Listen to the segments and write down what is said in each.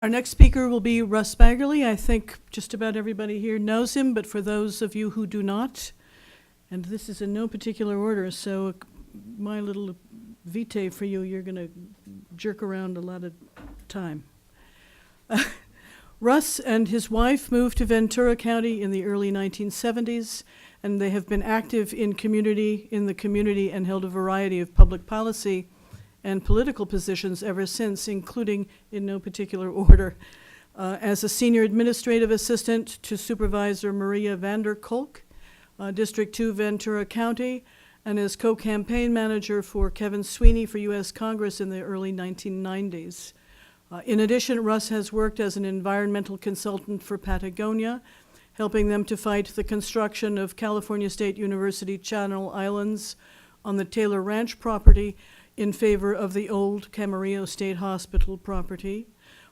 Our next speaker will be Russ Baggerly. I think just about everybody here knows him, but for those of you who do not, and this is in no particular order, so my little vitae for you, you're going to jerk around a lot of time. Russ and his wife moved to Ventura County in the early 1970s, and they have been active in the community and held a variety of public policy and political positions ever since, including, in no particular order, as a senior administrative assistant to Supervisor Maria Vander Kolk, District 2 Ventura County, and as co-campaign manager for Kevin Sweeney for U.S. Congress in the early 1990s. In addition, Russ has worked as an environmental consultant for Patagonia, helping them to fight the construction of California State University Channel Islands on the Taylor Ranch property in favor of the old Camarillo State Hospital property.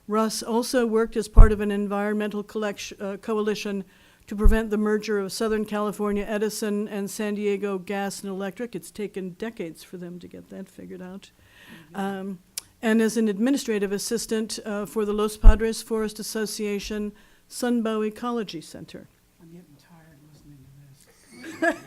Russ also worked as part of an environmental coalition to prevent the merger of Southern California Edison and San Diego Gas and Electric. It's taken decades for them to get that figured out. And as an administrative assistant for the Los Padres Forest Association Sunbow Ecology Center. I'm getting tired listening to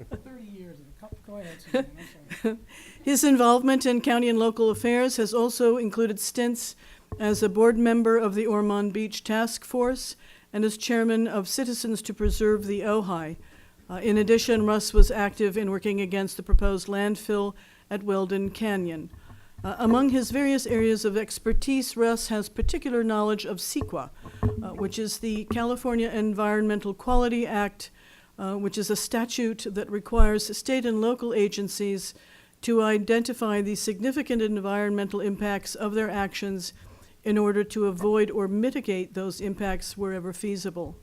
this. 30 years of it. Go ahead, Susan. I'm sorry. His involvement in county and local affairs has also included stints as a board member of the Ormond Beach Task Force and as chairman of Citizens to Preserve the Ojai. In addition, Russ was active in working against the proposed landfill at Weldon Canyon. Among his various areas of expertise, Russ has particular knowledge of CEQA, which is the California Environmental Quality Act, which is a statute that requires state and local agencies to identify the significant environmental impacts of their actions in order to avoid or mitigate those impacts wherever feasible.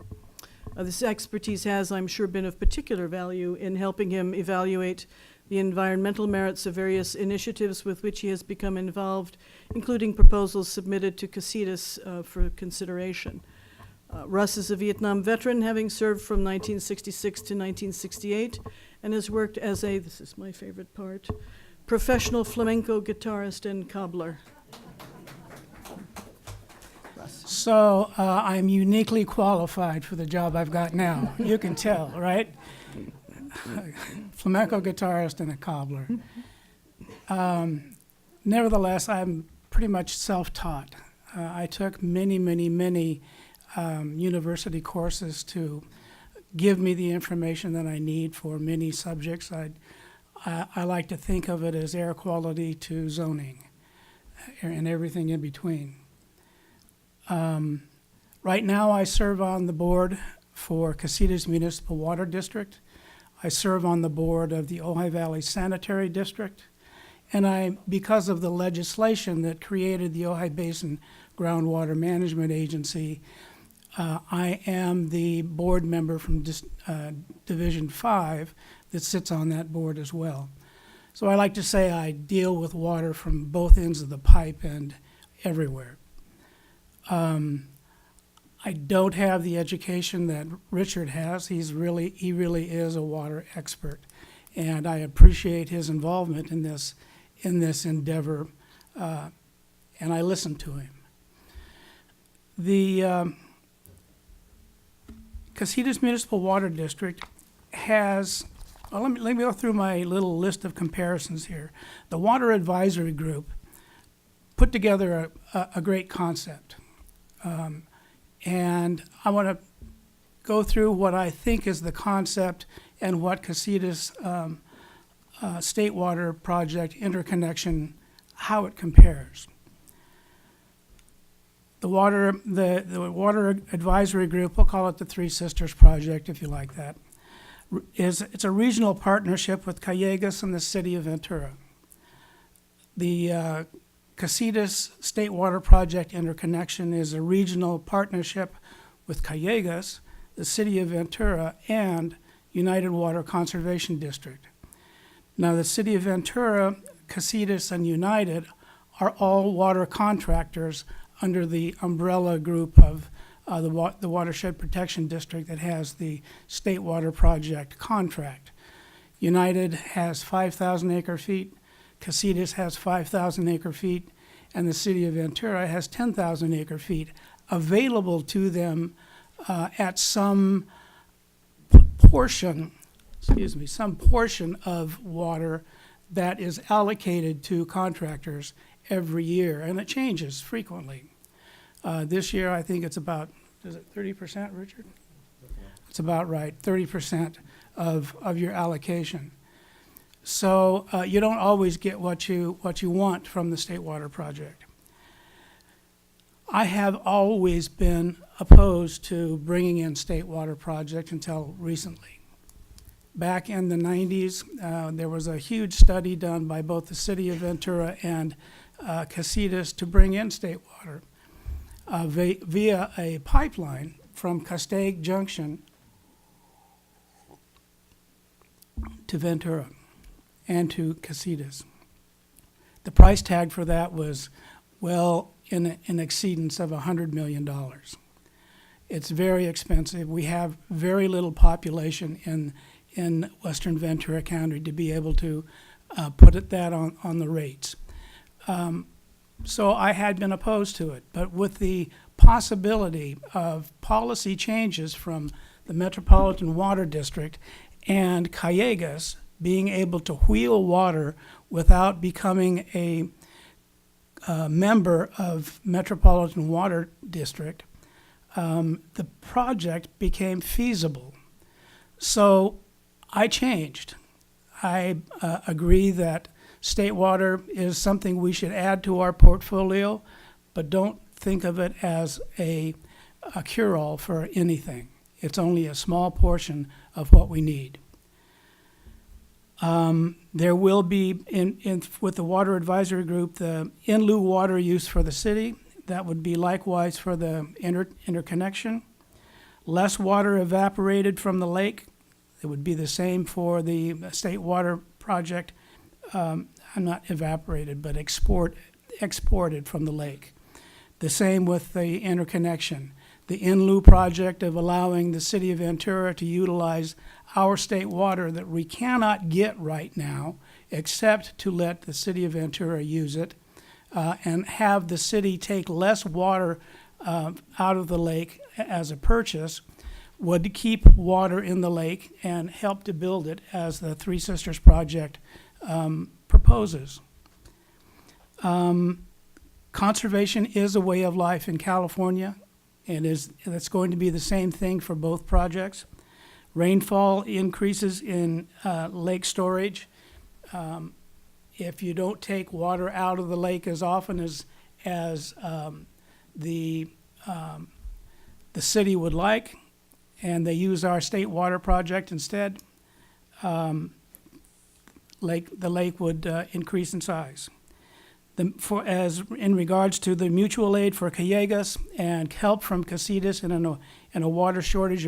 This expertise has, I'm sure, been of particular value in helping him evaluate the environmental merits of various initiatives with which he has become involved, including proposals submitted to Casitas for consideration. Russ is a Vietnam veteran, having served from 1966 to 1968, and has worked as a, this is my favorite part, professional flamenco guitarist and cobbler. So I'm uniquely qualified for the job I've got now. You can tell, right? Flamenco guitarist and a cobbler. Nevertheless, I'm pretty much self-taught. I took many university courses to give me the information that I need for many subjects. I like to think of it as air quality to zoning and everything in between. Right now I serve on the board for Casitas Municipal Water District. I serve on the board of the Ojai Valley Sanitary District. And because of the legislation that created the Ojai Basin Groundwater Management Agency, I am the board member from Division 5 that sits on that board as well. So I like to say I deal with water from both ends of the pipe and everywhere. I don't have the education that Richard has. He really is a water expert, and I appreciate his involvement in this endeavor, and I listen to him. The Casitas Municipal Water District has, well, let me go through my little list of comparisons here. The Water Advisory Group put together a great concept. And I want to go through what I think is the concept and what Casitas State Water Project interconnection, how it compares. The Water Advisory Group, we'll call it the Three Sisters Project if you like that, it's a regional partnership with Callegas and the city of Ventura. The Casitas State Water Project interconnection is a regional partnership with Callegas, the city of Ventura, and United Water Conservation District. Now, the city of Ventura, Casitas, and United are all water contractors under the umbrella group of the Watershed Protection District that has the State Water Project contract. United has 5,000 acre feet, Casitas has 5,000 acre feet, and the city of Ventura has 10,000 acre feet available to them at some portion, some portion of water that is allocated to contractors every year, and it changes frequently. This year, I think it's about, is it 30%, Richard? It's about right, 30% of your allocation. So you don't always get what you want from the State Water Project. I have always been opposed to bringing in State Water Project until recently. Back in the 90s, there was a huge study done by both the city of Ventura and Casitas to bring in state water via a pipeline from Castaic Junction to Ventura and to Casitas. The price tag for that was well in exceedance of $100 million. It's very expensive. We have very little population in western Ventura County to be able to put that on the rates. So I had been opposed to it, but with the possibility of policy changes from the Metropolitan Water District and Callegas being able to wheel water without becoming a member of Metropolitan Water District, the project became feasible. So I changed. I agree that state water is something we should add to our portfolio, but don't think of it as a cure-all for anything. It's only a small portion of what we need. There will be, with the Water Advisory Group, the in lieu water use for the city. That would be likewise for the interconnection. Less water evaporated from the lake. It would be the same for the State Water Project. Not evaporated, but exported from the lake. The same with the interconnection. The in lieu project of allowing the city of Ventura to utilize our state water that we cannot get right now, except to let the city of Ventura use it, and have the city take less water out of the lake as a purchase, would keep water in the lake and help to build it as the Three Sisters project proposes. Conservation is a way of life in California, and that's going to be the same thing for both projects. Rainfall increases in lake storage. If you don't take water out of the lake as often as the city would like, and they use our state water project instead, the lake would increase in size. As in regards to the mutual aid for Callegas and help from Casitas in a water shortage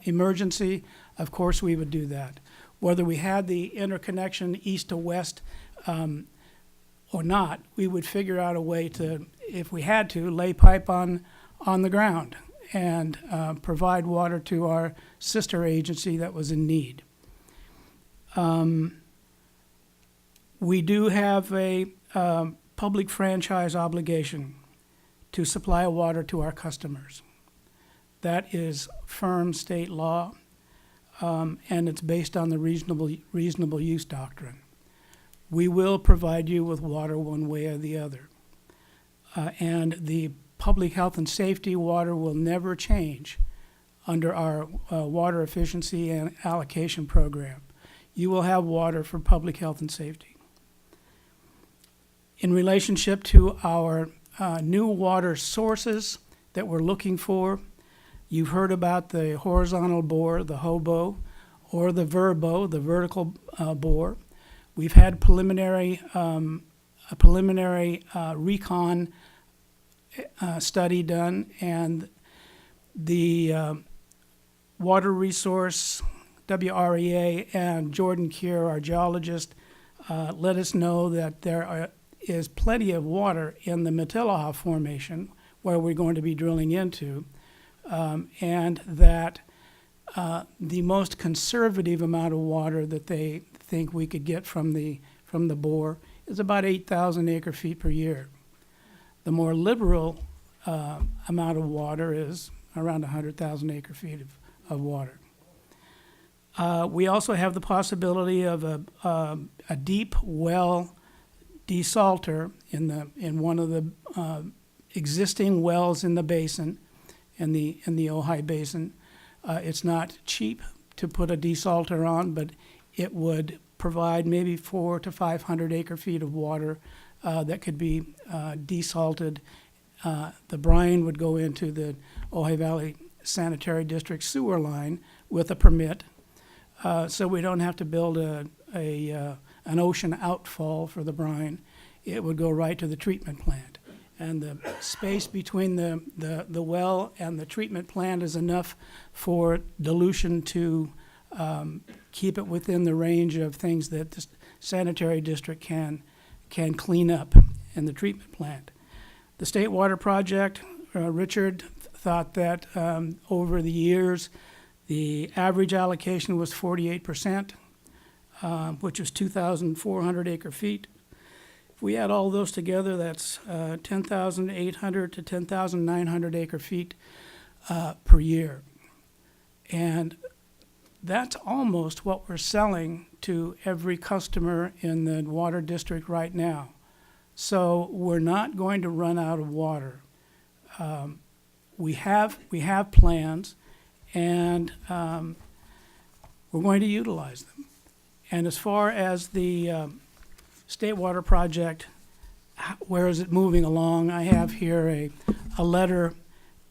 emergency, of course we would do that. Whether we had the interconnection east to west or not, we would figure out a way to, if we had to, lay pipe on the ground and provide water to our sister agency that was in need. We do have a public franchise obligation to supply water to our customers. That is firm state law, and it's based on the reasonable use doctrine. We will provide you with water one way or the other. And the public health and safety water will never change under our water efficiency and allocation program. You will have water for public health and safety. In relationship to our new water sources that we're looking for, you've heard about the horizontal bore, the HOBO, or the VERBO, the vertical bore. We've had a preliminary recon study done, and the Water Resource, WREA, and Jordan Keir, our geologist, let us know that there is plenty of water in the Matilaha Formation, where we're going to be drilling into, and that the most conservative amount of water that they think we could get from the bore is about 8,000 acre feet per year. The more liberal amount of water is around 100,000 acre-feet of water. We also have the possibility of a deep well desalter in one of the existing wells in the basin, in the Ojai Basin. It's not cheap to put a desalter on, but it would provide maybe 400 to 500 acre-feet of water that could be desalted. The brine would go into the Ojai Valley Sanitary District sewer line with a permit, so we don't have to build an ocean outfall for the brine. It would go right to the treatment plant. And the space between the well and the treatment plant is enough for dilution to keep it within the range of things that the sanitary district can clean up in the treatment plant. The State Water Project, Richard thought that over the years, the average allocation was 48%, which was 2,400 acre-feet. If we add all those together, that's 10,800 to 10,900 acre-feet per year. And that's almost what we're selling to every customer in the water district right now. So we're not going to run out of water. We have plans, and we're going to utilize them. And as far as the State Water Project, where is it moving along? I have here a letter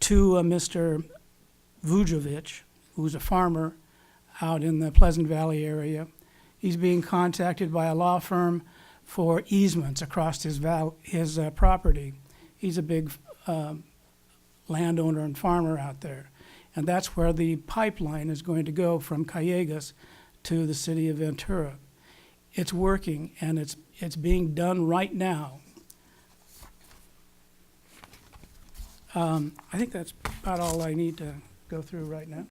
to Mr. Vujovic, who's a farmer out in the Pleasant Valley area. He's being contacted by a law firm for easements across his property. He's a big landowner and farmer out there. And that's where the pipeline is going to go from Callegas to the city of Ventura. It's working, and it's being done right now. I think that's about all I need to go through right now.